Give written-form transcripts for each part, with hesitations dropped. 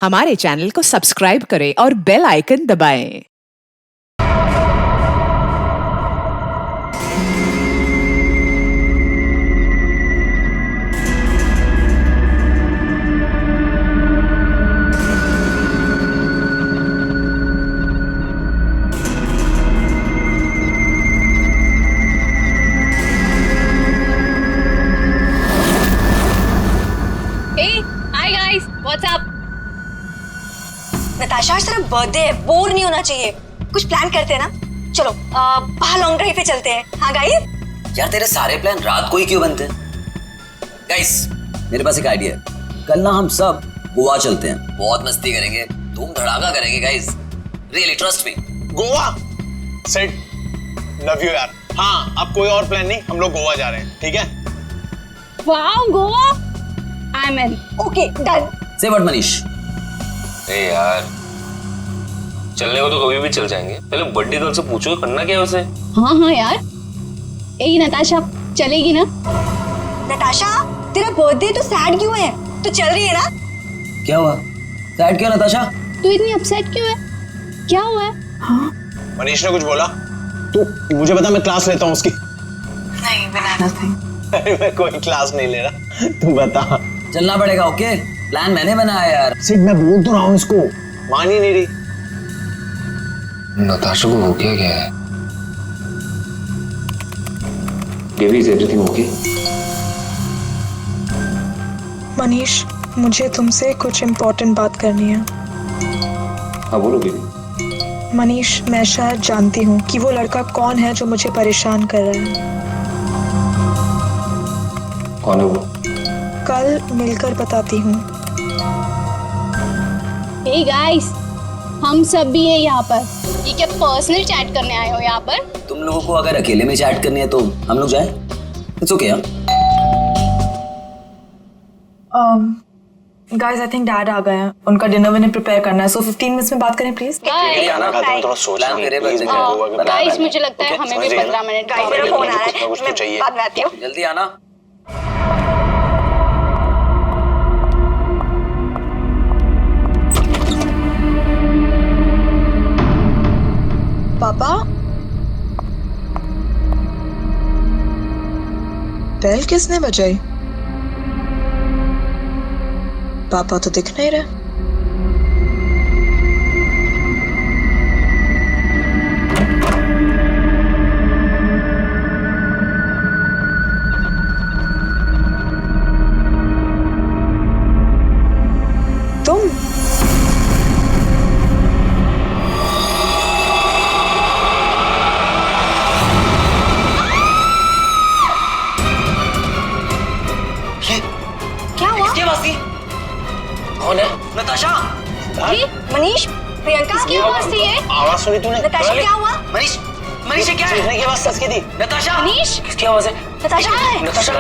हमारे चैनल को सब्सक्राइब करें और बेल आइकन दबाएं। Hey, hi guys, what's up? Natasha, आज तेरा बर्थडे है, बोर नहीं होना चाहिए। कुछ प्लान करते हैं ना। चलो बाहर लॉन्ग ड्राइव पे चलते हैं। हाँ गाइस। यार तेरे सारे प्लान रात को ही क्यों बनते हैं? गाइस, मेरे पास एक आइडिया है। कल ना हम सब गोवा चलते हैं, बहुत मस्ती करेंगे, धूम धड़ाका करेंगे guys. Really trust me. Goa set, love you यार। हाँ, अब कोई और प्लान नहीं, हम लोग गोवा जा रहे हैं, ठीक है? Wow, Goa? I'm in. Okay done. से व्हाट मनीष? ए यार, चलने को तो कभी भी चल जाएंगे, पहले बर्थडे गर्ल से पूछो करना क्या है उसे। हाँ यार। ए नताशा, चलेगी ना? नताशा, तेरा बर्थडे तो सैड क्यों है? तो चल रही है ना? क्या हुआ? सैड क्यों नताशा? तू इतनी अपसेट क्यों है? क्या हुआ है? मनीष ने कुछ बोला? तू मुझे बता, मैं क्लास लेता हूँ उसकी। नहीं, बनाना था। अरे मैं कोई क्लास नहीं ले रहा, तू बता। चलना पड़ेगा। ओके, प्लान मैंने बनाया यार। सिट, मैं बोल तो रहा हूँ इसको, मान ही नहीं रही। नताशा को हो क्या है? Baby, is everything okay? Manish, मुझे तुमसे कुछ इम्पोर्टेंट बात करनी है। हाँ बोलो बेबी। मनीष, मैं शायद जानती हूँ कि वो लड़का कौन है जो मुझे परेशान कर रहा है। कौन है वो? कल मिलकर बताती हूँ। Hey guys, हम सब भी हैं यहाँ पर। ये क्या पर्सनल चैट करने आए हो यहाँ पर? तुम लोगों को अगर अकेले में चैट करनी है तो हम लोग जाएं? It's okay. Guys, I think dad आ गए हैं। उनका डिनर विनर प्रिपेयर करना है, सो 15 मिनट्स में बात करें प्लीज। थोड़ा सोच प्लान करे बस। गाइस, मुझे लगता है हमें भी 15 मिनट गाइस, मेरा फोन आ रहा है, कुछ तो चाहिए। मैं बाद में आती हूँ। जल्दी आना। पापा, बेल किसने बजाई? पापा तो दिख नहीं रहे। तुम? क्या हुआ? किसकी आवाज थी? कौन है? नताशा? मनीष, प्रियंका, किसकी आवाज थी ये? आवाज सुनी तूने? नताशा, क्या हुआ? मनीष, मनीष ये क्या है? सीखने की आवाज सच की थी। नताशा? मनीष? किसकी आवाज है? नताशा कहाँ है? नताशा?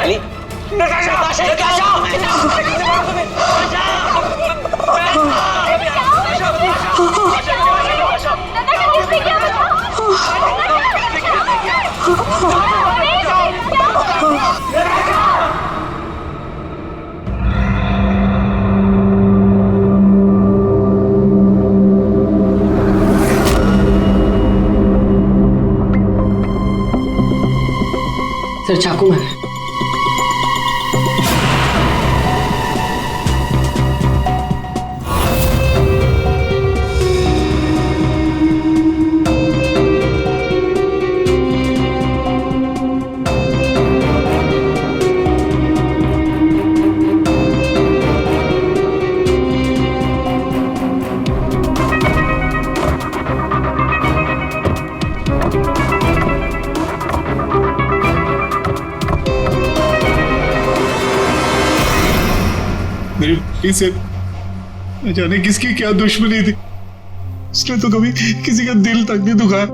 सर, चाकू मारा है। मेरी बेटी से न जाने किसकी क्या दुश्मनी थी। उसने तो कभी किसी का दिल तक नहीं दुखाया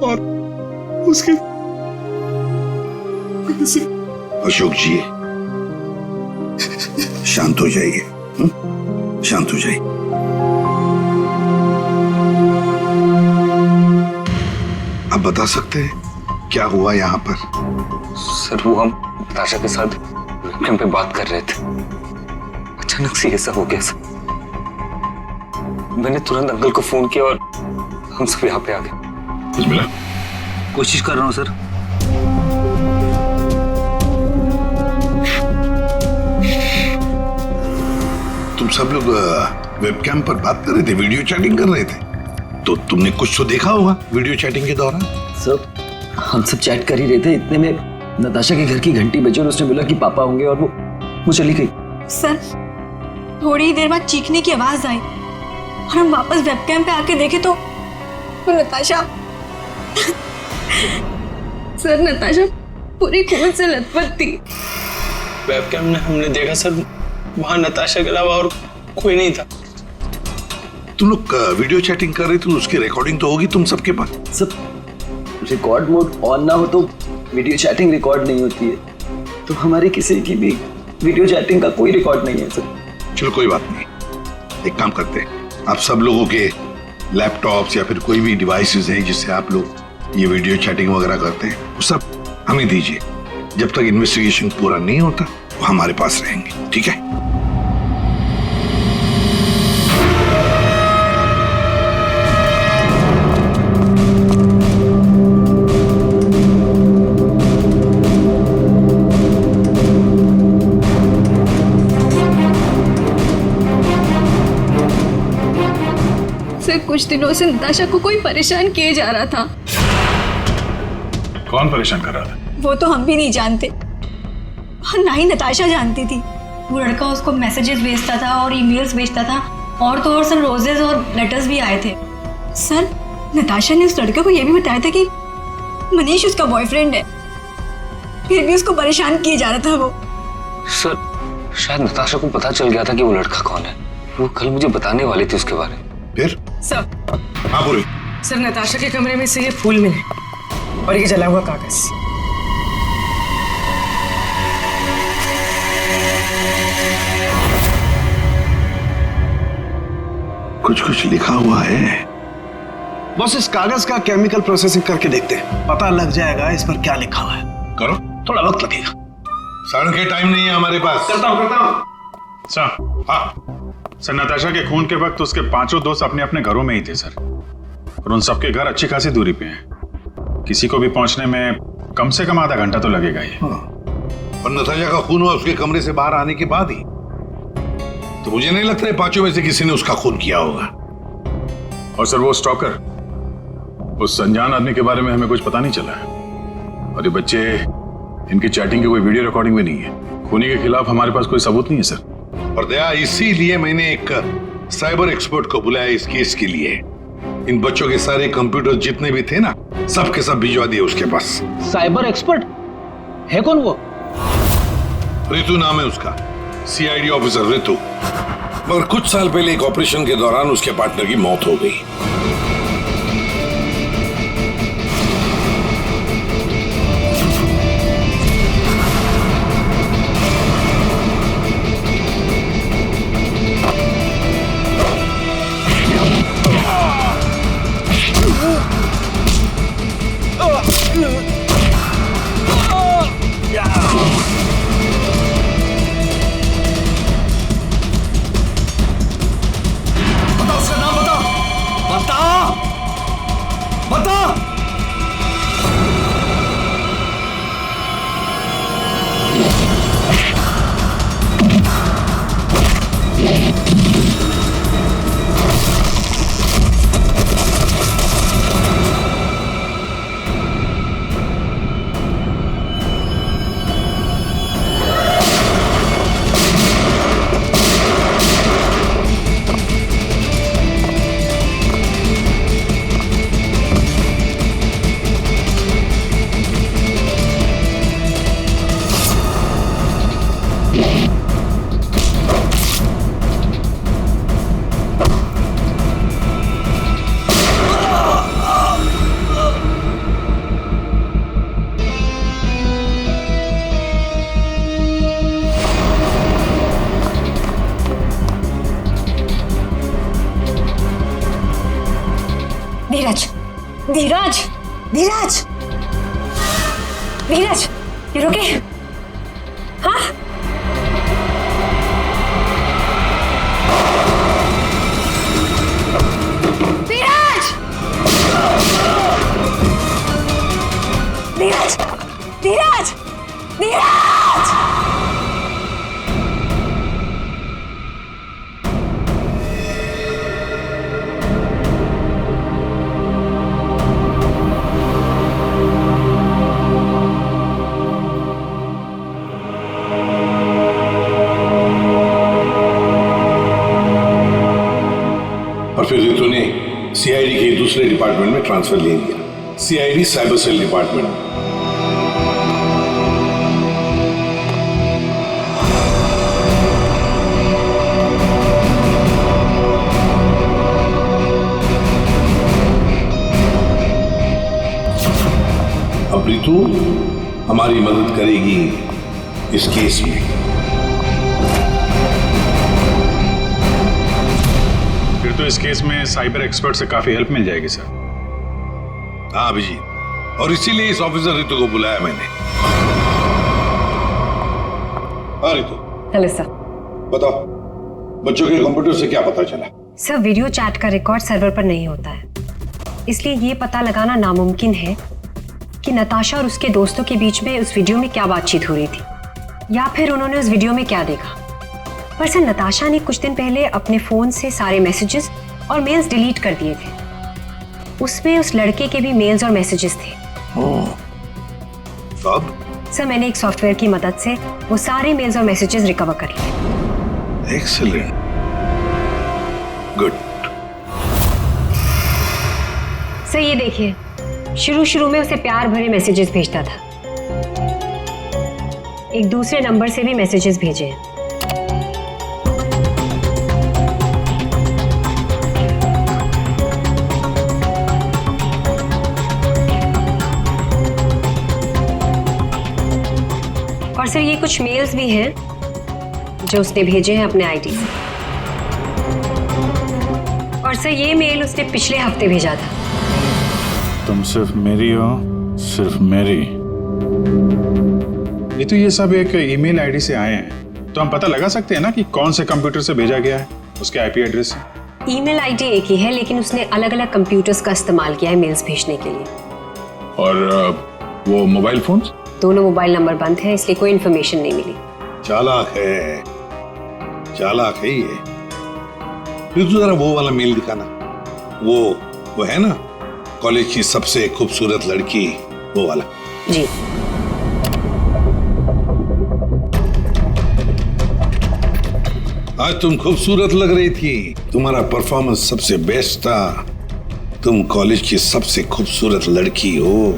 और उसके अशोक जी, शांत हो जाइए। शांत हो जाइए। आप बता सकते हैं क्या हुआ यहाँ पर? सर, वो हम नताशा के साथ पे बात कर रहे थे, अचानक से ये सब हो गया सर। मैंने तुरंत अंकल को फोन किया और हम सब यहाँ पे आ गए। कुछ मिला? कोशिश कर रहा हूँ सर। तुम सब लोग वेबकैम पर बात कर रहे थे, वीडियो चैटिंग कर रहे थे, तो तुमने कुछ तो देखा होगा वीडियो चैटिंग के दौरान। सर हम सब चैट कर ही रहे थे, इतने में नताशा के घर की घंटी बजी और उसने बोला कि पापा होंगे और वो चली गई। सर थोड़ी ही देर बाद चीखने की आवाज आई और हम वापस वेबकैम पे आके देखे तो नताशा सर नताशा पूरी खून से लथपथ थी। वेबकैम में हमने देखा सर, वहां नताशा के अलावा और कोई नहीं था। तुम लोग वीडियो चैटिंग कर रहे थे, उसकी रिकॉर्डिंग तो होगी तुम सबके पास। सब रिकॉर्ड मोड ऑन ना हो तो वीडियो चैटिंग रिकॉर्ड नहीं होती है, तो हमारे किसी की भी वीडियो चैटिंग का कोई रिकॉर्ड नहीं है सर। चलो कोई बात नहीं, एक काम करते हैं, आप सब लोगों के लैपटॉप्स या फिर कोई भी डिवाइसेस हैं जिससे आप लोग ये वीडियो चैटिंग वगैरह करते हैं, वो सब हमें दीजिए। जब तक इन्वेस्टिगेशन पूरा नहीं होता वो हमारे पास रहेंगे, ठीक है? सर कुछ दिनों से नताशा को कोई परेशान किए जा रहा था। कौन परेशान कर रहा था? वो तो हम भी नहीं जानते और ना ही नताशा जानती थी। वो लड़का उसको मैसेजेस भेजता था और ईमेल्स भेजता था, और तो और सर रोजेस और लेटर्स भी आए थे। सर नताशा ने उस लड़के को ये भी बताया था कि मनीष उसका बॉयफ्रेंड है, फिर भी उसको परेशान किए जा रहा था वो। सर शायद नताशा को पता चल गया था कि वो लड़का कौन है, वो कल मुझे बताने वाली थी उसके बारे में। फिर सर हाँ पूरी सर नताशा के कमरे में से ये फूल मिले और ये जला हुआ कागज। कुछ लिखा हुआ है। बस इस कागज का केमिकल प्रोसेसिंग करके देखते हैं, पता लग जाएगा इस पर क्या लिखा हुआ है। करो, थोड़ा वक्त लगेगा। सर के टाइम नहीं है हमारे पास। करता हूँ। सर हाँ सर, नताशा के खून के वक्त उसके पांचों दोस्त अपने अपने घरों में ही थे सर, और उन सबके घर अच्छी खासी दूरी पे हैं। किसी को भी पहुंचने में कम से कम आधा घंटा तो लगेगा ही। और नताशा का खून हुआ उसके कमरे से बाहर आने के बाद ही, तो मुझे नहीं लगता है पांचों में से किसी ने उसका खून किया होगा। और सर वो स्टॉकर, उस अनजान आदमी के बारे में हमें कुछ पता नहीं चला है, और ये बच्चे, इनकी चैटिंग की कोई वीडियो रिकॉर्डिंग भी नहीं है। खूनी के खिलाफ हमारे पास कोई सबूत नहीं है सर। और दया, इसीलिए मैंने एक साइबर एक्सपर्ट को बुलाया इस केस के लिए। इन बच्चों के सारे कंप्यूटर जितने भी थे ना, सब के सब भिजवा दिए उसके पास। साइबर एक्सपर्ट है कौन वो? रितु नाम है उसका, सीआईडी ऑफिसर रितु। मगर कुछ साल पहले एक ऑपरेशन के दौरान उसके पार्टनर की मौत हो गई। धीरज, धीरज, धीरज, धीरज, यू ओके? हाँ? और फिर रितु ने सीआईडी के दूसरे डिपार्टमेंट में ट्रांसफर ले लिया, सीआईडी साइबर सेल डिपार्टमेंट में। अब रितु हमारी मदद करेगी इस केस में। फिर तो इस केस में साइबर एक्सपर्ट से काफी हेल्प मिल जाएगी सर। हाँ अभिजीत, और इसीलिए इस ऑफिसर रितु को बुलाया मैंने। हाँ रितु। Hello sir. बताओ, बच्चों के कंप्यूटर से क्या पता चला? सर, वीडियो चैट का रिकॉर्ड सर्वर पर नहीं होता है, इसलिए ये पता लगाना नामुमकिन है कि नताशा और उसके दोस्तों के बीच में उस वीडियो में क्या बातचीत हो रही थी या फिर उन्होंने उस वीडियो में क्या देखा। पर सर, नताशा ने कुछ दिन पहले अपने फोन से सारे मैसेजेस और मेल्स डिलीट कर दिए थे। उसमें उस लड़के के भी मेल्स और मैसेजेस थे। कब? सर, मैंने एक सॉफ्टवेयर की मदद से वो सारे मेल्स और मैसेजेस रिकवर कर लिए। Excellent, good. सर ये देखिए, शुरू में उसे प्यार भरे मैसेजेस भेजता था। एक दूसरे नंबर से भी मैसेजेस भेजे हैं। और सर, ये कुछ मेल्स भी हैं जो उसने भेजे हैं अपने आईडी से। और सर, ये मेल उसने पिछले हफ्ते भेजा था। तुम सिर्फ मेरी हो, सिर्फ मेरी। ये तो ये सब एक ईमेल आईडी से आए हैं, तो हम पता लगा सकते हैं ना कि कौन से कंप्यूटर से भेजा गया है, उसके आईपी एड्रेस से। ईमेल आईडी एक ही है, लेकिन उसने अलग अलग कंप्यूटर्स का इस्तेमाल किया है मेल्स भेजने के लिए। और वो मोबाइल फोन्स? दोनों मोबाइल नंबर बंद है, इसलिए कोई इन्फॉर्मेशन नहीं मिली। चालाक है, चालाक है ये। फिर तो जरा वो वाला मेल दिखाना। वो है ना, कॉलेज की सबसे खूबसूरत लड़की, वो वाला। जी। आज तुम खूबसूरत लग रही थी, तुम्हारा परफॉर्मेंस सबसे बेस्ट था। तुम कॉलेज की सबसे खूबसूरत लड़की हो,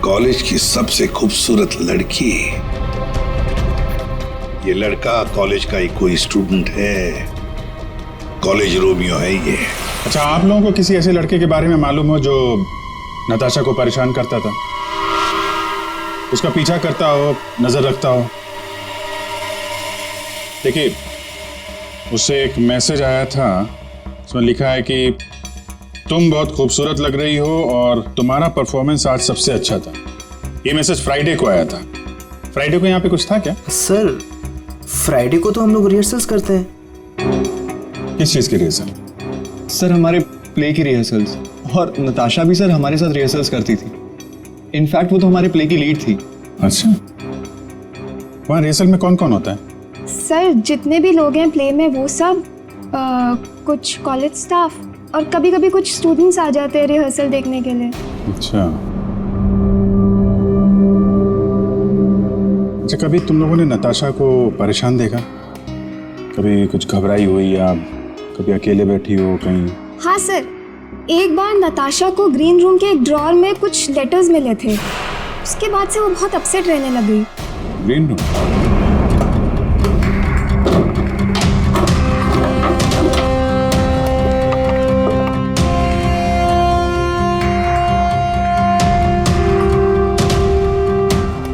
कॉलेज की सबसे खूबसूरत लड़की। ये लड़का कॉलेज का ही कोई स्टूडेंट है, कॉलेज रोमियो है ये। अच्छा, आप लोगों को किसी ऐसे लड़के के बारे में मालूम हो जो नताशा को परेशान करता था, उसका पीछा करता हो, नजर रखता हो? देखिए, उससे एक मैसेज आया था, उसमें लिखा है कि तुम बहुत खूबसूरत लग रही हो और तुम्हारा परफॉर्मेंस आज सबसे अच्छा था। ये मैसेज फ्राइडे को आया था। फ्राइडे को यहाँ पे कुछ था क्या? सर, फ्राइडे को तो हम लोग रिहर्सल्स करते हैं। किस चीज की रिहर्सल? सर, हमारे प्ले की रिहर्सल्स। और नताशा भी सर हमारे साथ रिहर्सल्स करती थी। इनफैक्ट वो तो हमारे प्ले की लीड थी। अच्छा, वहाँ रिहर्सल में कौन कौन होता है? सर, जितने भी लोग हैं प्ले में वो सब, कुछ कॉलेज स्टाफ और कभी कभी कुछ स्टूडेंट्स आ जाते हैं रिहर्सल देखने के लिए। अच्छा, कभी तुम लोगों ने नताशा को परेशान देखा? कभी कुछ घबराई हुई या कभी अकेले बैठी हो कहीं? हाँ सर, एक बार नताशा को ग्रीन रूम के एक ड्रॉअर में कुछ लेटर्स मिले थे। उसके बाद से वो बहुत अपसेट रहने लग गई। Green room?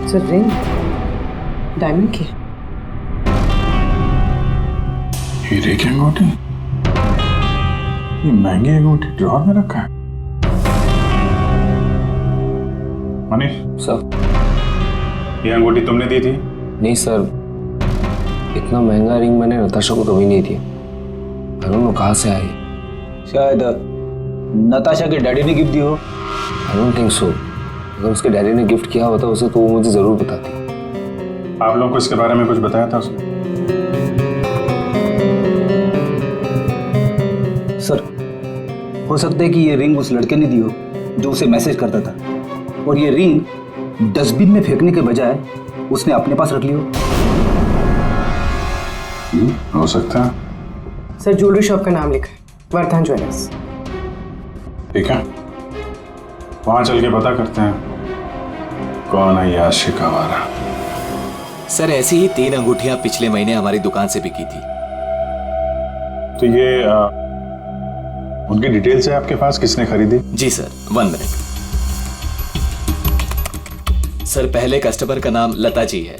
Sir, ring diamond की। हीरे की अंगूठी? ये महंगी अंगूठी ड्रॉअर में रखा है? मनीष सर, ये अंगूठी तुमने दी थी? नहीं सर, इतना महंगा रिंग मैंने नताशा को कभी नहीं दिया। आई डोंट नो कहाँ से आई। शायद नताशा के डैडी ने गिफ्ट दी हो। I don't think so. अगर उसके डैडी ने गिफ्ट किया होता उसे तो वो मुझे जरूर बताती। आप लोगों को इसके बारे में कुछ बताया था उसने? सर, हो सकता है कि ये रिंग उस लड़के ने दी हो जो उसे मैसेज करता था, और ये रिंग डस्टबिन में फेंकने के बजाय उसने अपने पास रख ली हो। हो सकता है। सर, ज्वेलरी शॉप का नाम लिखा है, वर्धन ज्वेलर्स। ठीक है, वहां चल के पता करते हैं कौन है ये आशिक आवारा। सर ऐसी ही 3 अंगूठियां पिछले महीने हमारी दुकान से बिकी थी। तो ये उनकी डिटेल्स है आपके पास, किसने खरीदी? जी सर, 1 मिनट। सर पहले कस्टमर का नाम लता जी है।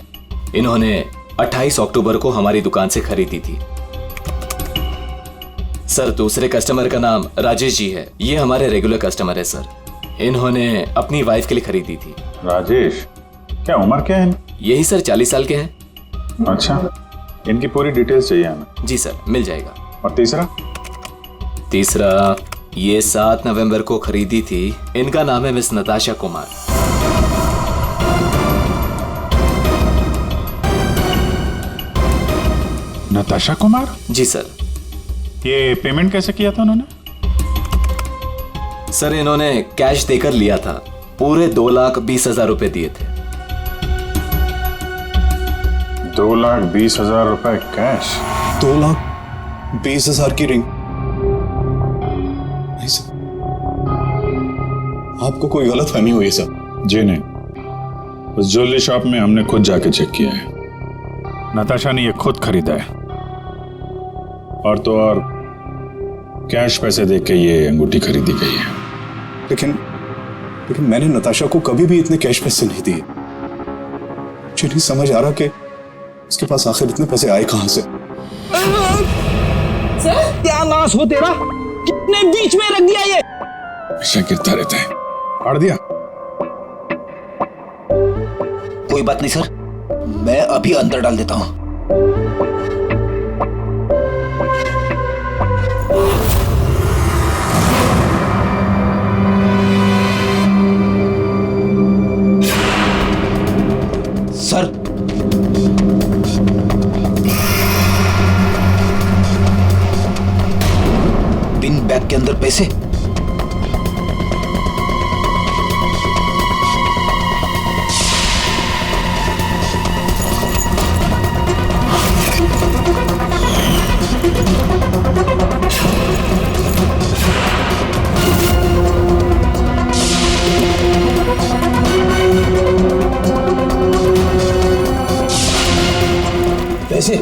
इन्होंने 28 अक्टूबर को हमारी दुकान से खरीदी थी। सर दूसरे कस्टमर का नाम राजेश जी है। ये हमारे रेगुलर कस्टमर है सर। इन्होंने अपनी वाइफ के लिए खरीदी थी। राजेश, क्या उम्र क्या है? यही सर 40 साल के हैं। अच्छा, इनकी पूरी डिटेल्स चाहिए हमें। जी सर, मिल जाएगा। और तीसरा? तीसरा ये 7 नवंबर को खरीदी थी। इनका नाम है मिस नताशा कुमार। नताशा कुमार? जी सर। ये पेमेंट कैसे किया था उन्होंने? सर इन्होंने कैश देकर लिया था। पूरे 2,20,000 रुपए दिए थे। 2,20,000 रुपए कैश? 2,20,000 की रिंग? नहीं सर, आपको कोई गलतफहमी हुई है सर? जी नहीं, उस ज्वेलरी शॉप में हमने खुद जाके चेक किया है। नताशा ने ये खुद खरीदा है, और तो और कैश पैसे देके ये अंगूठी खरीदी गई है। लेकिन मैंने नताशा को कभी भी इतने कैश पैसे नहीं दिए। मुझे नहीं समझ आ रहा कि उसके पास आखिर इतने पैसे आए कहां से। क्या नाश हो तेरा, कितने बीच में रख दिया ये? ऐसा गिरता रहता है। फाड़ दिया? कोई बात नहीं सर, मैं अभी अंदर डाल देता हूं। सर पिन बैग के अंदर पैसे। पैसे,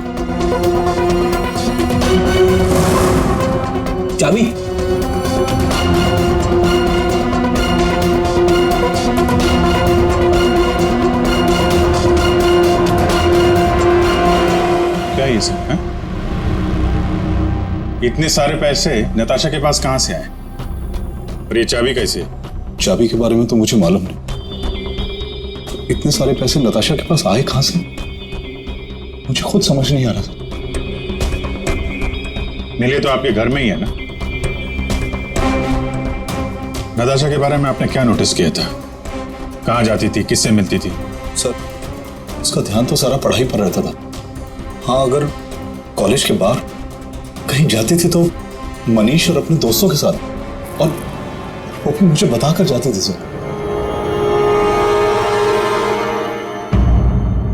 चाबी, क्या ये सब है? इतने सारे पैसे नताशा के पास कहां से आए? और ये चाबी कैसे? चाबी के बारे में तो मुझे मालूम नहीं। इतने सारे पैसे नताशा के पास आए कहां से, मुझे खुद समझ नहीं आ रहा था। मिले तो आपके घर में ही है ना? नताशा के बारे में आपने क्या नोटिस किया था? कहां जाती थी, किससे मिलती थी? सर उसका ध्यान तो सारा पढ़ाई पर रहता था। हाँ, अगर कॉलेज के बाहर कहीं जाती थी तो मनीष और अपने दोस्तों के साथ, और वो भी मुझे बताकर जाती थी सर।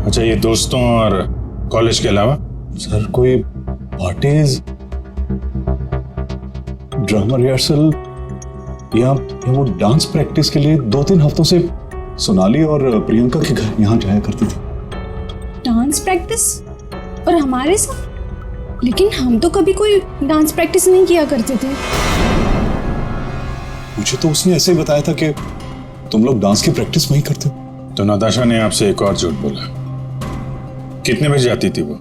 अच्छा, ये दोस्तों और कॉलेज के अलावा? सर कोई पार्टीज, ड्रामा रिहर्सल या वो डांस प्रैक्टिस के लिए 2-3 हफ्तों से सोनाली और प्रियंका के घर यहाँ जाया करती थी। Dance practice? और हमारे साथ? लेकिन हम तो कभी कोई डांस प्रैक्टिस नहीं किया करते थे। मुझे तो उसने ऐसे ही बताया था कि तुम लोग डांस की प्रैक्टिस वहीं करते हो। तो नताशा ने आपसे एक और झूठ बोला। कितने बजे जाती थी वो?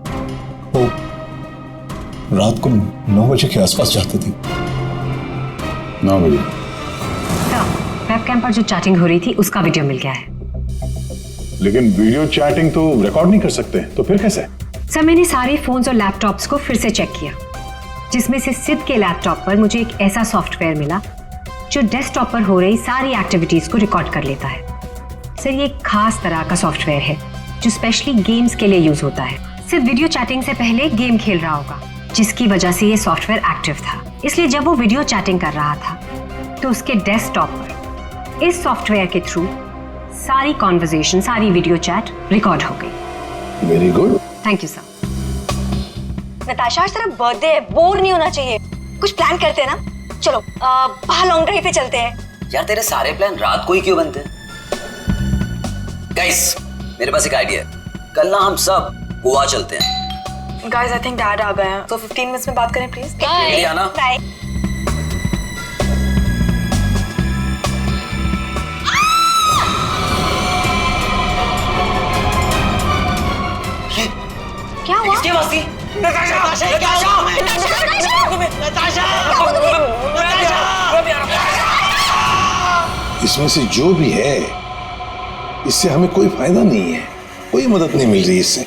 रात को 9 बजे के आसपास जाती थी। 9 बजे? वेबकैम पर जो चैटिंग हो रही थी उसका वीडियो मिल गया है। लेकिन वीडियो चैटिंग तो रिकॉर्ड नहीं कर सकते, तो फिर कैसे? सर मैंने सारे फोन्स और लैपटॉप्स को फिर से चेक किया, जिसमें से सिद्ध के लैपटॉप पर मुझे एक ऐसा सॉफ्टवेयर मिला जो डेस्कटॉप पर हो रही सारी एक्टिविटीज को रिकॉर्ड कर लेता है। सर ये एक खास तरह का सॉफ्टवेयर है जो स्पेशली गेम्स के लिए यूज होता है। सिर्फ वीडियो चैटिंग से पहले गेम खेल रहा होगा, जिसकी वजह से ये सॉफ्टवेयर एक्टिव था। इसलिए जब वो वीडियो चैटिंग कर रहा था तो उसके डेस्कटॉप पर इस सॉफ्टवेयर के थ्रू सारी कॉन्वर्सेशन, सारी वीडियो चैट रिकॉर्ड हो गई। Very good. Thank you sir. Natasha आज तेरा बर्थडे है, बोर नहीं होना चाहिए। कुछ प्लान करते हैं ना। चलो बाहर लॉन्ग ड्राइव पे चलते हैं। यार तेरे सारे प्लान रात को ही क्यों बनते हैं? गाइस मेरे पास एक आइडिया है, कल ना हम सब गोवा चलते हैं। गाइस आई थिंक डैड आ गए हैं, तो 15 मिनट्स में बात करें प्लीज। बाय आना। बाय। क्या हुआ? किसकी आवाज थी? इसमें से जो भी है इससे हमें कोई फायदा नहीं है, कोई मदद नहीं मिल रही इससे।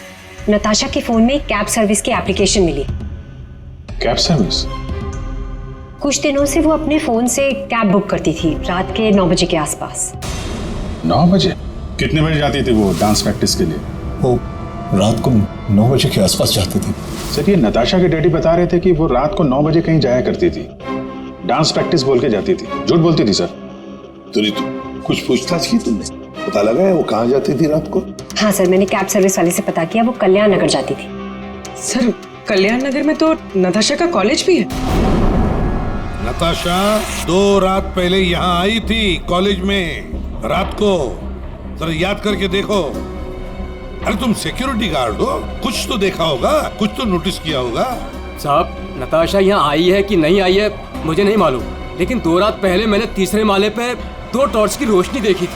नताशा के फोन में कैब सर्विस की एप्लीकेशन मिली। Cab service? कुछ दिनों से वो अपने फोन से कैब बुक करती थी रात के 9 बजे के आसपास। 9 बजे? कितने बजे जाती थी वो डांस प्रैक्टिस के लिए? वो रात को 9 बजे के आसपास जाती थी। सर ये नताशा के डैडी बता रहे थे कि वो रात को 9 बजे कहीं जाया करती थी, डांस प्रैक्टिस बोल के जाती थी। झूठ बोलती थी सर? तो कुछ पूछताछ की तुमने? पता लगा है वो कहाँ जाती थी रात को? हाँ सर, मैंने कैब सर्विस वाले से पता किया, वो कल्याण नगर जाती थी। सर कल्याण नगर में तो नताशा का कॉलेज भी है। नताशा 2 रात पहले यहाँ आई थी कॉलेज में रात को, जरा याद करके देखो। अरे तुम सिक्योरिटी गार्ड हो, कुछ तो देखा होगा, कुछ तो नोटिस किया होगा। साहब नताशा यहाँ आई है कि नहीं आई है मुझे नहीं मालूम, लेकिन 2 रात पहले मैंने तीसरे माले पे 2 टॉर्च की रोशनी देखी थी।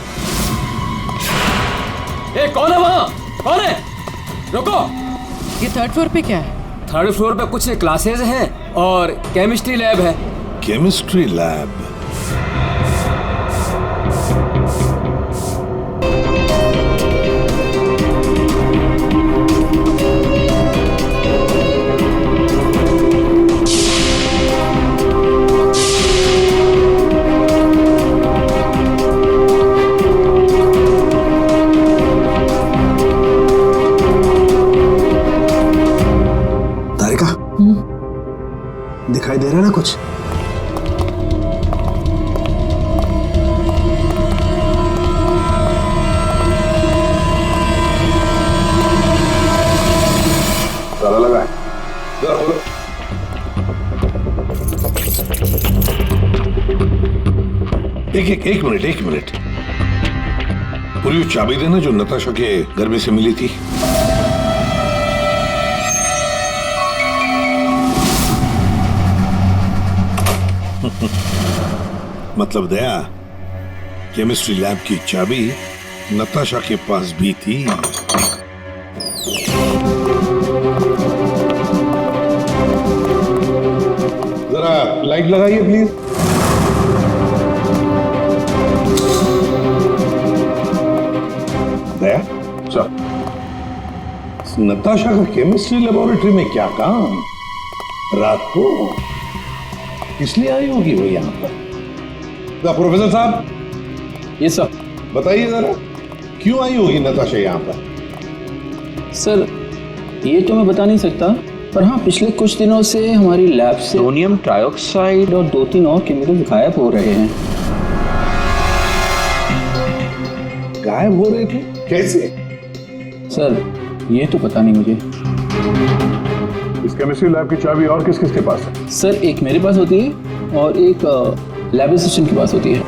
ए, कौन है वहाँ? कौन है? रुको। ये 3rd फ्लोर पे क्या है? 3rd फ्लोर पे कुछ क्लासेस हैं और केमिस्ट्री लैब है। Chemistry lab? दिखाई दे रहा है ना कुछ? ताला लगा है, जरा खोलो। एक मिनट। पूरी वो चाबी देना जो नताशा के घर में से मिली थी। मतलब दया, केमिस्ट्री लैब की चाबी नताशा के पास भी थी। जरा लाइट लगाइए प्लीज। दया, नताशा का केमिस्ट्री लेबोरेटरी में क्या काम? रात को इसलिए आई होगी वो यहाँ पर। प्रोफेसर साहब। ये सर बताइए जरा, क्यों आई होगी नताशा यहाँ पर? सर ये तो मैं बता नहीं सकता, पर हाँ पिछले कुछ दिनों से हमारी लैब से सोडियम ट्राइऑक्साइड और 2-3 और केमिकल गायब हो रहे हैं। गायब हो रहे थे? कैसे? सर ये तो पता नहीं मुझे। इस केमिस्ट्री लैब की चाबी और किस किस के पास है? सर एक मेरे पास होती है और एक लैब असिस्टेंट के पास होती है।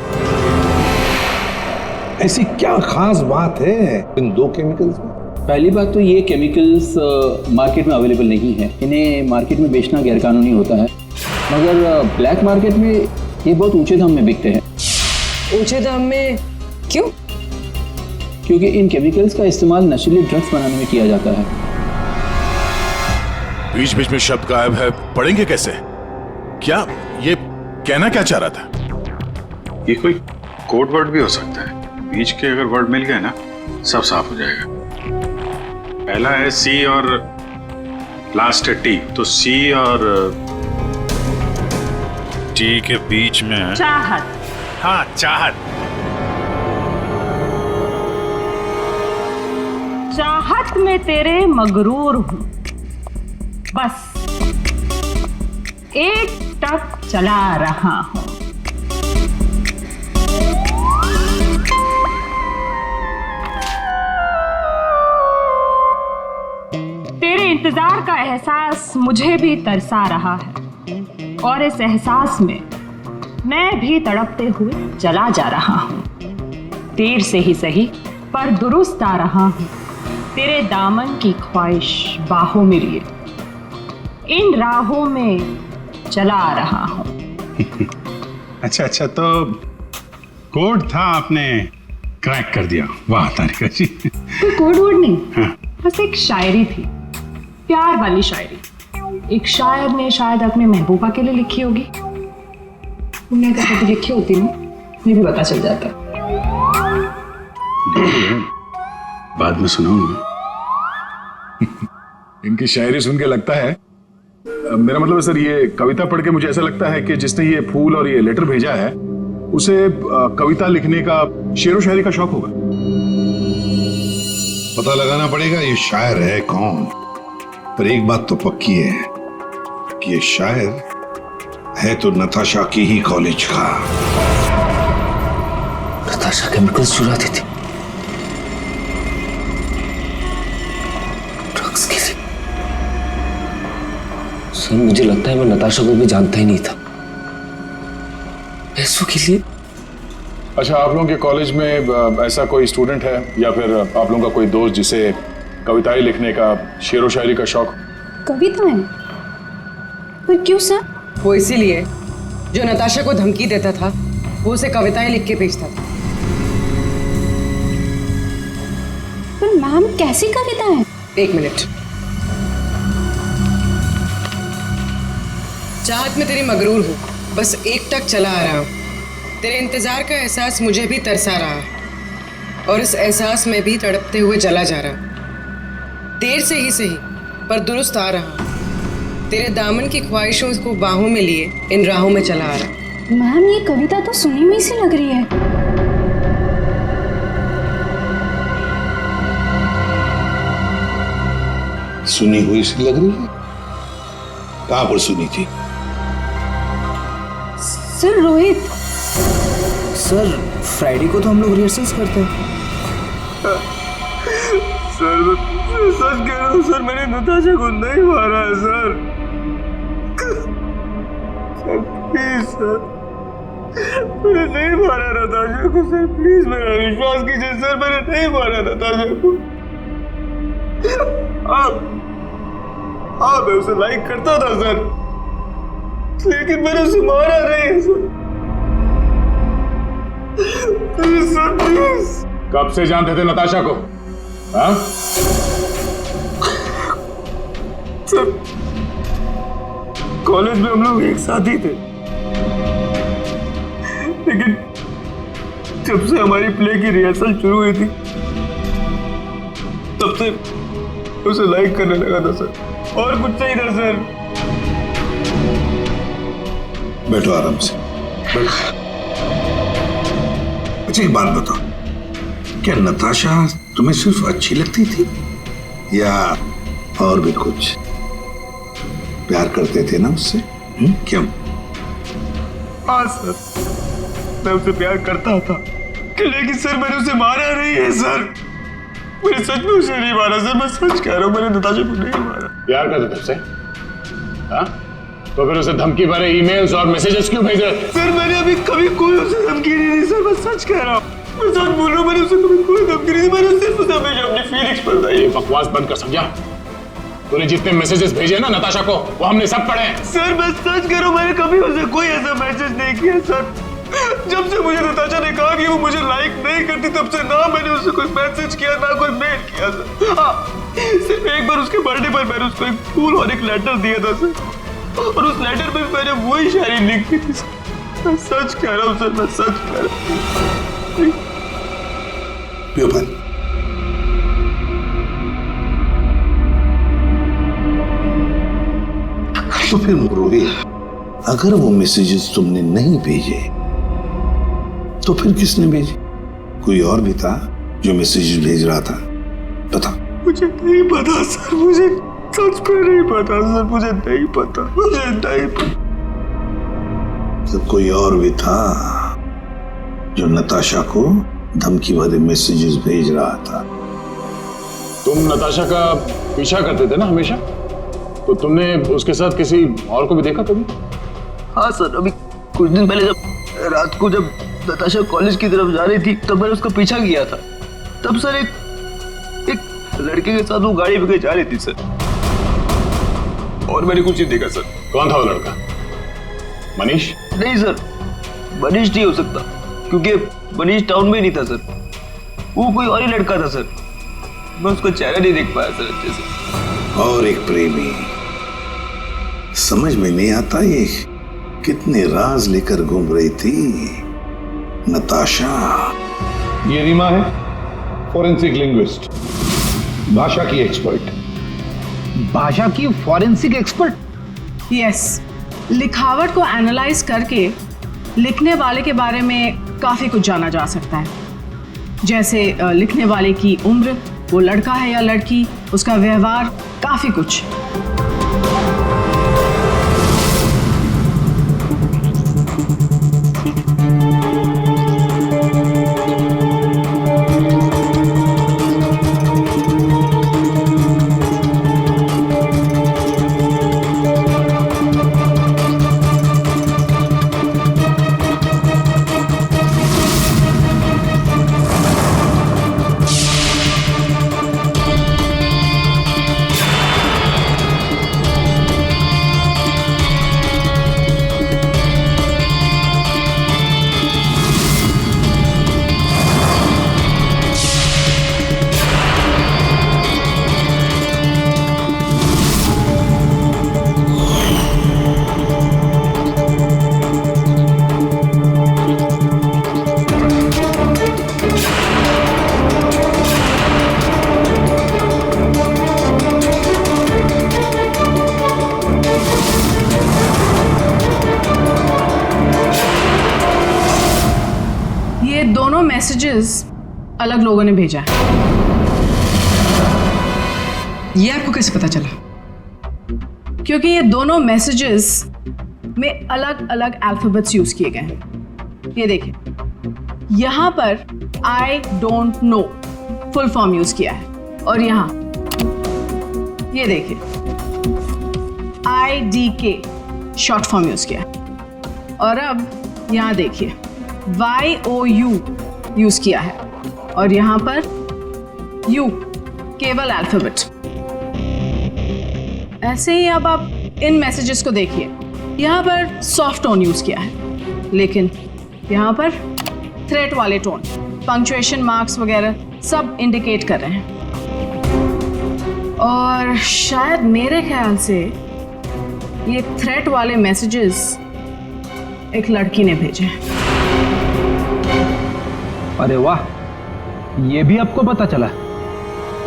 ऐसी क्या खास बात है इन 2 केमिकल्स में? पहली बात तो ये केमिकल्स मार्केट में अवेलेबल नहीं है, इन्हें मार्केट में बेचना गैरकानूनी होता है, मगर ब्लैक मार्केट में ये बहुत ऊंचे दाम में बिकते हैं। ऊंचे दाम में क्यों? क्योंकि इन केमिकल्स का इस्तेमाल नशीले ड्रग्स बनाने में किया जाता है। बीच बीच में शब्द गायब है, पढ़ेंगे कैसे? क्या ये कहना क्या चाह रहा था? ये कोई कोड वर्ड भी हो सकता है, बीच के अगर वर्ड मिल गए ना सब साफ हो जाएगा। पहला है सी और लास्ट है टी, तो सी और टी के बीच में है चाहत। हाँ चाहत। चाहत में तेरे मगरूर हूं, बस एक टक चला रहा हूं। तेरे इंतजार का एहसास मुझे भी तरसा रहा है। और इस एहसास में मैं भी तड़पते हुए चला जा रहा हूँ। देर से ही सही पर दुरुस्त आ रहा हूँ, तेरे दामन की ख्वाहिश बाहों में लिए इन राहों में चला आ रहा हूँ। अच्छा, तो कोड था, आपने क्रैक कर दिया। वाह तारिका जी। कोई कोड वोड नहीं, बस एक शायरी थी, प्यार वाली शायरी। एक शायर ने शायद अपने महबूबा के लिए लिखी होगी। तुमने अगर कभी लिखी होती ना, मुझे भी पता चल जाता। बाद में सुनाऊंगा। इनकी शायरी सुन के लगता है, मेरा मतलब है सर, ये कविता पढ़ के मुझे ऐसा लगता है कि जिसने ये फूल और ये लेटर भेजा है उसे कविता लिखने का, शेरो शायरी का शौक होगा। पता लगाना पड़ेगा ये शायर है कौन। पर एक बात तो पक्की है कि ये शायर है तो नताशा की ही कॉलेज का। नताशा केमिकल्स चुराती थी ड्रग्स के लिए। सर मुझे लगता है मैं नताशा को भी जानता ही नहीं था। पैसों के लिए। अच्छा, आप लोगों के कॉलेज में ऐसा कोई स्टूडेंट है या फिर आप लोगों का कोई दोस्त जिसे कविताएं लिखने का, शेरो शायरी का शौक? कविताएं? पर क्यों सर? वो इसीलिए जो नताशा को धमकी देता था वो उसे कविताएं लिख के भेजता था। पर मैम कैसी कविताएं? एक मिनट। चाहत में तेरी मगरूर हूँ, बस एक टक चला आ रहा हूँ। तेरे इंतजार का एहसास मुझे भी तरसा रहा और इस एहसास में भी तड़पते हुए जला जा रहा। देर से ही सही पर दुरुस्त आ रहा। तेरे दामन की ख्वाहिशों को बाहों में लिए इन राहों में चला आ रहा। मैम ये कविता तो सुनी हुई सी लग रही है। सुनी हुई सी लग रही है? कहां पर सुनी थी? सर रोहित। सर फ्राइडे को तो हम लोग रिहर्सल्स करते हैं। सर सच कह रहा हूँ सर, मैंने नताशा को नहीं मारा है सर। प्लीज सर, मैंने नहीं मारा नताशा को सर। प्लीज मेरा विश्वास कीजिए सर, मैंने नहीं मारा नताशा को। मैं उसे लाइक करता था सर, लेकिन मैंने उसे मारा नहीं है सर। Please sir, please. कब से जानते थे नताशा को? हाँ? सर कॉलेज में हम लोग एक साथ ही थे, लेकिन जब से हमारी प्ले की रिहर्सल शुरू हुई थी तब से उसे लाइक करने लगा था सर, और कुछ नहीं था सर। बैठो आराम से, बैठो। अच्छा एक बात बताओ, क्या नताशा तुम्हें सिर्फ अच्छी लगती थी या और भी कुछ? प्यार करते थे ना उससे? क्यों? हाँ सर, मैं उसे प्यार करता था, लेकिन सर मैंने उसे मारा नहीं है सर। मैंने सच में उसे नहीं मारा सर, मैं सच कह रहा हूँ, मैंने नताशा को नहीं मारा। प्यार करते थे उससे? हाँ? तो फिर उसे धमकी भरे ईमेल्स और मैसेजेस क्यों भेजे? सर मैंने अभी कभी कोई उसे धमकी नहीं दी सर, मैं सच कह रहा हूँ, मैं सच बोल रहा हूँ। मैंने उसे कभी कोई धमकी नहीं दी, मैंने सिर्फ उसे हमेशा अपनी फीलिंग्स बताई। बकवास बंद कर, समझा? तूने जितने मैसेजेस भेजे ना नताशा को, वो हमने सब पढ़े हैं। सर मैं सच कह रहा हूँ, मैंने कभी उसे कोई ऐसा मैसेज नहीं किया सर। जब से मुझे नताशा ने कहा कि वो मुझे लाइक नहीं करती, तब से ना मैंने उसे कोई मैसेज किया ना कोई मेल किया सर। हाँ, सिर्फ एक बार उसके बर्थडे पर मैंने उसको एक फूल और एक लेटर दिया था सर, और उस लेटर में मैंने वही शायरी लिखी थी सर। मैं सच कह रहा हूँ सर, मैं सच कह रहा हूँ। पियो पानी। तो फिर रोहित, अगर वो मैसेजेस तुमने नहीं भेजे तो फिर किसने भेजे? कोई और भी था जो मैसेजेस भेज रहा था? बता। मुझे नहीं पता सर, मुझे सच में नहीं पता सर, मुझे नहीं पता, मुझे नहीं पता। तो कोई और भी था जो नताशा को धमकी भरे मैसेजेस भेज रहा था? तुम नताशा का पीछा करते थे ना हमेशा, तो तुमने उसके साथ किसी और को भी देखा कभी? हाँ सर, अभी कुछ दिन पहले जब रात को जब नताशा कॉलेज की तरफ जा रही थी तब मैंने उसका पीछा किया था। तब सर एक लड़के के साथ वो गाड़ी पे जा रही थी सर, और मैंने कुछ नहीं देखा सर। कौन था वो लड़का? मनीष? नहीं सर, मनीष नहीं हो सकता, क्योंकि मनीष टाउन में नहीं था सर, वो कोई और ही लड़का था सर। मैं उसका चेहरा नहीं देख पाया सर अच्छे से। और एक प्रेमी, समझ में नहीं आता ये कितने राज लेकर घूम रही थी नताशा। ये रीमा है, फॉरेंसिक लिंग्विस्ट, भाषा की एक्सपर्ट। भाषा की फॉरेंसिक एक्सपर्ट? यस, लिखावट को एनालाइज करके लिखने वाले के बारे में काफ़ी कुछ जाना जा सकता है, जैसे लिखने वाले की उम्र, वो लड़का है या लड़की, उसका व्यवहार, काफ़ी कुछ। दोनों मैसेजेस अलग लोगों ने भेजा है। ये आपको कैसे पता चला? क्योंकि ये दोनों मैसेजेस में अलग अलग अल्फाबेट्स यूज किए गए हैं। ये देखिए, यहां पर I don't know full form use किया है, और यहां ये देखिए IDK शॉर्ट फॉर्म यूज किया है, और अब यहां देखिए YOU यूज किया है, और यहां पर U केवल अल्फाबेट। ऐसे ही अब आप इन मैसेजेस को देखिए, यहां पर सॉफ्ट टोन यूज किया है, लेकिन यहां पर थ्रेट वाले टोन, पंक्चुएशन मार्क्स वगैरह सब इंडिकेट कर रहे हैं। और शायद मेरे ख्याल से ये थ्रेट वाले मैसेजेस एक लड़की ने भेजे हैं। अरे वाह, ये भी आपको पता चला?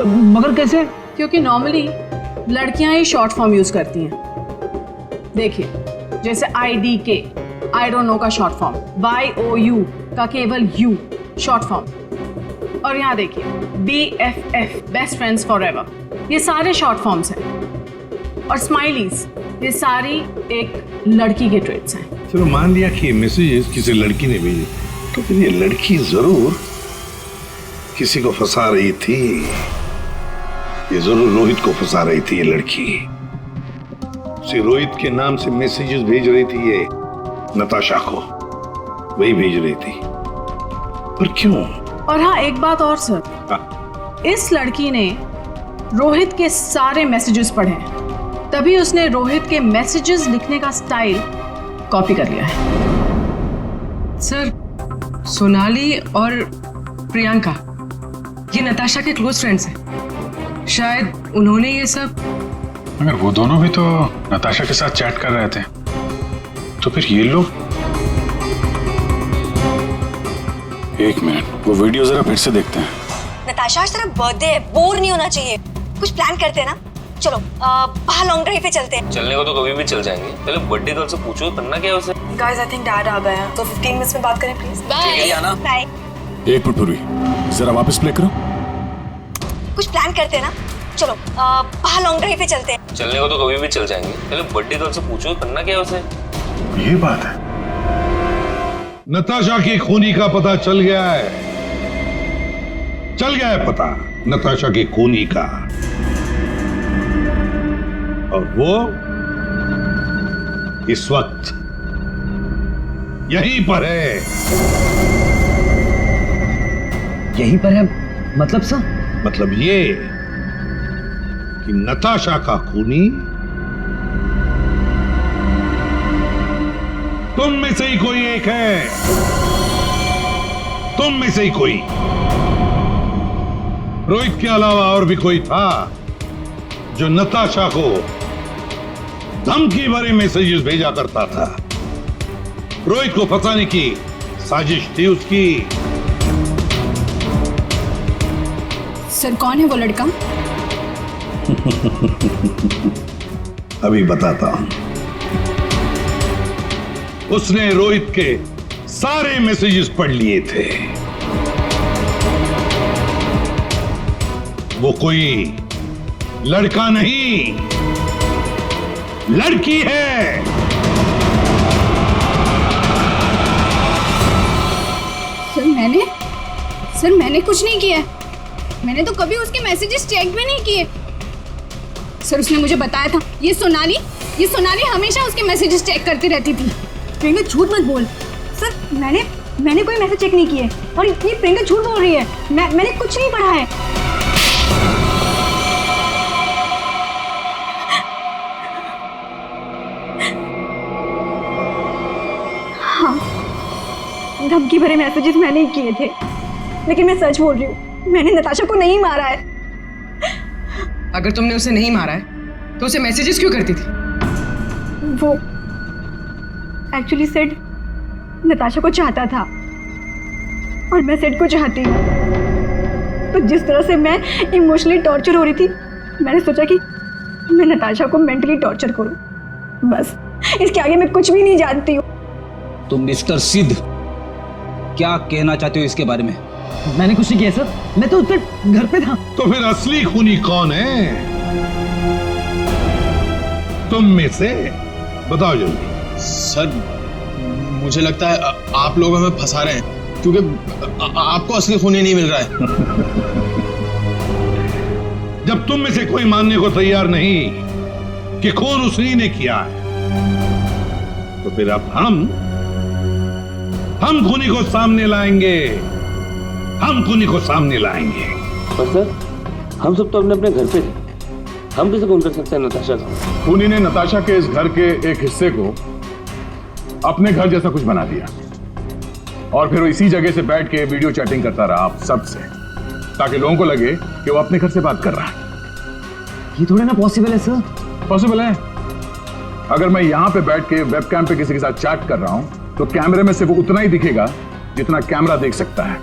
मगर कैसे? क्योंकि नॉर्मली लड़कियां ही शॉर्ट फॉर्म यूज करती हैं। देखिए, जैसे IDK आई डोंट नो का शॉर्ट फॉर्म, YOU का केवल U शॉर्ट फॉर्म, और यहाँ देखिए BFF बेस्ट फ्रेंड्स फॉरएवर, ये सारे शॉर्ट फॉर्म्स हैं। और स्माइलीज, ये सारी एक लड़की के ट्रेट्स हैं। चलो मान लिया कि ये मैसेजेस किसी लड़की ने भेजे, तो फिर ये लड़की जरूर किसी को फंसा रही थी। ये जरूर रोहित को फंसा रही थी ये लड़की। उसे रोहित के नाम से मैसेजेस भेज रही थी ये नताशा को, वही भेज रही थी। पर क्यों? और हाँ, एक बात और सर, इस लड़की ने रोहित के सारे मैसेजेस पढ़े, तभी उसने रोहित के मैसेजेस लिखने का स्टाइल कॉपी कर लिया है। सर, सोनाली और प्रियंका ये नताशा के क्लोज फ्रेंड्स हैं, शायद उन्होंने ये सब। मगर वो दोनों भी तो नताशा के साथ चैट कर रहे थे, तो फिर ये लोग। एक मिनट, वो वीडियो जरा फिर से देखते हैं। नताशा, आज तेरा बर्थडे है, बोर नहीं होना चाहिए, कुछ प्लान करते हैं ना। चलो बाहर लॉन्ग ड्राइव पे चलते हैं। चलने को तो कभी भी चल जाएंगे, पहले बर्थडे गर्ल से पूछो करना क्या है उसे। गाइस, आई थिंक डैड आ गए हैं, तो 15 मिनट्स में बात करें प्लीज। Bye bye. एक मिनट पूर्वी, जरा वापस प्ले करो। कुछ प्लान करते हैं ना। चलो बाहर लॉन्ग ड्राइव पे चलते हैं। चलने को तो कभी भी चल जाएंगे, पहले बर्थडे गर्ल से पूछो करना क्या है उसे। ये बात है। नताशा की खूनी का पता चल गया है, चल गया है पता नताशा की खूनी का। और वो इस वक्त यहीं पर है। यहीं पर है मतलब सर? मतलब ये कि नताशा का खूनी तुम में से ही कोई एक है। तुम में से ही कोई। रोहित के अलावा और भी कोई था जो नताशा को धमकी भरे मैसेजेस भेजा करता था। रोहित को फंसाने की साजिश थी उसकी। सर कौन है वो लड़का? अभी बताता हूं। उसने रोहित के सारे मैसेजेस पढ़ लिए थे। वो कोई लड़का नहीं, लड़की है। सर मैंने कुछ नहीं किया। मैंने तो कभी उसके मैसेजेस चेक भी नहीं किए। सर उसने मुझे बताया था ये सोनाली हमेशा उसके मैसेजेस चेक करती रहती थी। प्रियंका झूठ मत बोल। सर मैंने कोई मैसेज चेक नहीं किए और ये प्रियंका झूठ बोल रही है। मैंने कुछ नहीं पढ़ा है। हाँ, धमकी भरे मैसेजेस मैंने ही किए थे, लेकिन मैं सच बोल रही हूँ, मैंने नताशा को नहीं मारा है। अगर तुमने उसे नहीं मारा है तो उसे मैसेजेस क्यों करती थी? वो एक्चुअली सेड नताशा को चाहता था और मैं सेड को चाहती। तो जिस तरह से मैं इमोशनली टॉर्चर हो रही थी, मैंने सोचा कि मैं नताशा को मेंटली टॉर्चर करूं। बस इसके आगे मैं कुछ भी नहीं जानती हूँ। तो मिस्टर सिद्ध, क्या कहना चाहते हो इसके बारे में? मैंने कुछ नहीं किया सर, मैं तो उसके घर पे था। तो फिर असली खूनी कौन है? तुम में से बताओ जल्दी। सर मुझे लगता है आप लोग हमें फंसा रहे हैं, क्योंकि आपको असली खूनी नहीं मिल रहा है। जब तुम में से कोई मानने को तैयार नहीं कि खून उसी ने किया है, तो फिर अब हम खूनी को सामने लाएंगे। हम खूनी को सामने लाएंगे। पर सर, हम सब तो अपने अपने घर पे थे, हम कैसे खून कर सकते हैं नताशा का? खूनी ने नताशा के इस घर के एक हिस्से को अपने घर जैसा कुछ बना दिया और फिर वो इसी जगह से बैठ के वीडियो चैटिंग करता रहा आप सबसे, ताकि लोगों को लगे कि वो अपने घर से बात कर रहा है। ये थोड़ा ना पॉसिबल है सर। पॉसिबल है। अगर मैं यहां पे बैठ के वेबकैम पे किसी के साथ चैट कर रहा हूं तो कैमरे में सिर्फ उतना ही दिखेगा जितना कैमरा देख सकता है।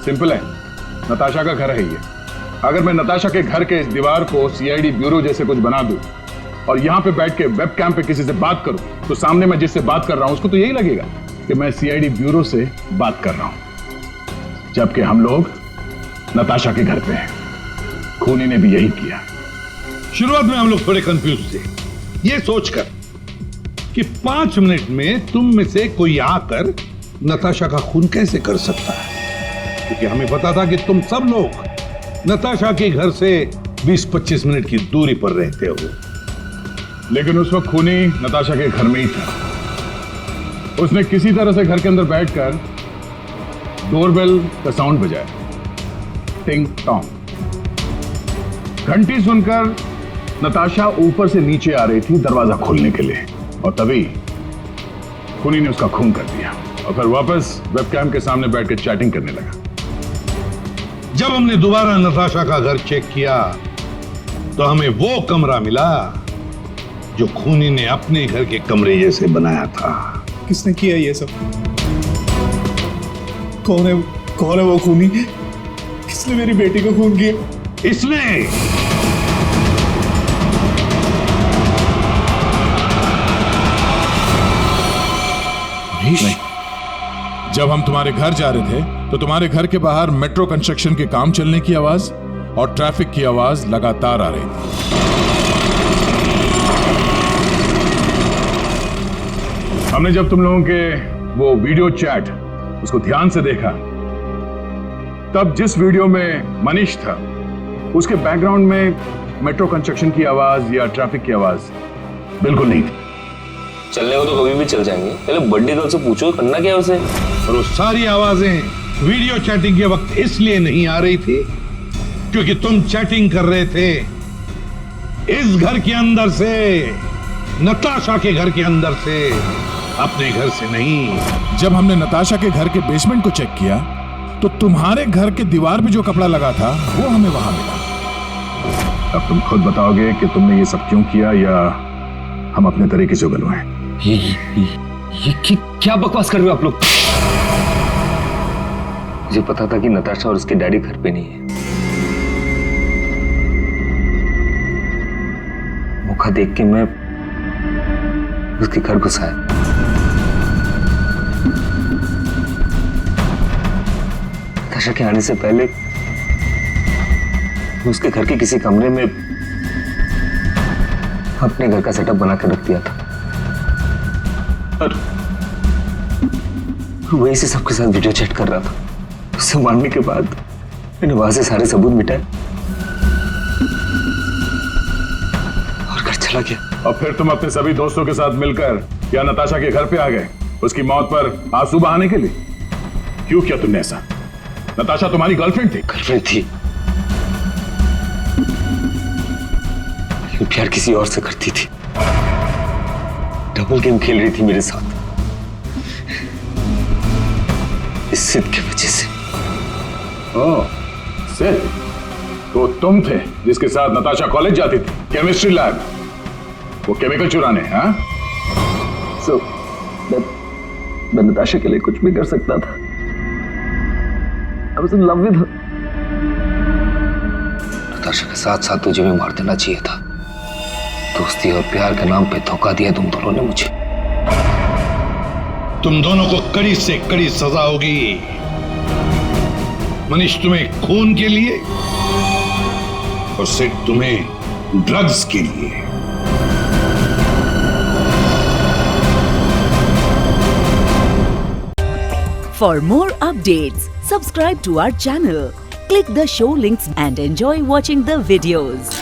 सिंपल है, नताशा का घर है ये। अगर मैं नताशा के घर के इस दीवार को सीआईडी ब्यूरो जैसे कुछ बना दूं और यहां पे बैठ के वेबकैम पे किसी से बात करूं, तो सामने मैं जिससे बात कर रहा हूं उसको तो यही लगेगा कि मैं सीआईडी ब्यूरो से बात कर रहा हूं, जबकि हम लोग नताशा के घर पे हैं। खूनी ने भी यही किया। शुरुआत में हम लोग थोड़े कंफ्यूज थे, ये सोचकर कि 5 मिनट में तुम में से कोई आकर नताशा का खून कैसे कर सकता है, क्योंकि हमें पता था कि तुम सब लोग नताशा के घर से 20-25 मिनट की दूरी पर रहते हो। लेकिन उस वक्त खूनी नताशा के घर में ही था। उसने किसी तरह से घर के अंदर बैठकर डोरबेल का साउंड बजाया, टिंग टोंग। घंटी सुनकर नताशा ऊपर से नीचे आ रही थी दरवाजा खोलने के लिए, और तभी खूनी ने उसका खून कर दिया और फिर वापस वेबकैम के सामने बैठकर चैटिंग करने लगा। जब हमने दोबारा नताशा का घर चेक किया तो हमें वो कमरा मिला जो खूनी ने अपने घर के कमरे जैसे बनाया था। किसने किया ये सब? कौन है वो खूनी? किसने मेरी बेटी को खून किया? इसने। नहीं। जब हम तुम्हारे घर जा रहे थे तो तुम्हारे घर के बाहर मेट्रो कंस्ट्रक्शन के काम चलने की आवाज और ट्रैफिक की आवाज लगातार आ रही थी। हमने जब तुम लोगों के वो वीडियो चैट उसको ध्यान से देखा, तब जिस वीडियो में मनीष था उसके बैकग्राउंड में मेट्रो कंस्ट्रक्शन की आवाज या ट्रैफिक की आवाज बिल्कुल नहीं थी। चलने को तो कभी भी चल जाएंगे, पहले बर्थडे गर्ल से पूछो करना क्या है उसे। और वो सारी आवाजें वीडियो चैटिंग के वक्त इसलिए नहीं आ रही थी क्योंकि तुम चैटिंग कर रहे थे इस घर के अंदर से, नताशा के घर के अंदर से, अपने घर से नहीं। जब हमने नताशा के घर के बेसमेंट को चेक किया तो तुम्हारे घर के दीवार पे जो कपड़ा लगा था वो हमें वहां मिला। अब तुम खुद बताओगे कि तुमने ये सब क्यों किया या हम अपने तरीके से उगलवाएं? ये क्या बकवास कर रहे हो आप लोग? मुझे पता था कि नताशा और उसके डैडी घर पे नहीं है। मौका देख के मैं उसके घर घुस आया। नताशा के आने से पहले मैं उसके घर के किसी कमरे में अपने घर का सेटअप बना कर रख दिया था और वही से सबके साथ वीडियो चैट कर रहा था। उसे मारने के बाद मैंने वहां से सारे सबूत मिटाए और घर चला गया। और फिर तुम अपने सभी दोस्तों के साथ मिलकर या नताशा के घर पे आ गए उसकी मौत पर आंसू बहाने के लिए। क्यों किया तुमने ऐसा? नताशा तुम्हारी गर्लफ्रेंड थी। गर्लफ्रेंड थी, प्यार किसी और से करती थी। डबल गेम खेल रही थी मेरे साथ इस सिद्ध की वजह से। ओह, सिद्ध? तो तुम थे जिसके साथ नताशा कॉलेज जाती थी, केमिस्ट्री लैब, वो केमिकल चुराने। हाँ, सो मैं नताशा के लिए कुछ भी कर सकता था। I was in love with her. Natasha के साथ साथ तुझे भी मार देना चाहिए था। दोस्ती और प्यार के नाम पे धोखा दिया तुम दोनों ने मुझे। तुम दोनों को कड़ी से कड़ी सजा होगी। मनीष तुम्हें खून के लिए और सिड तुम्हें ड्रग्स के लिए। For more updates, subscribe to our channel, click the show links and enjoy watching the videos.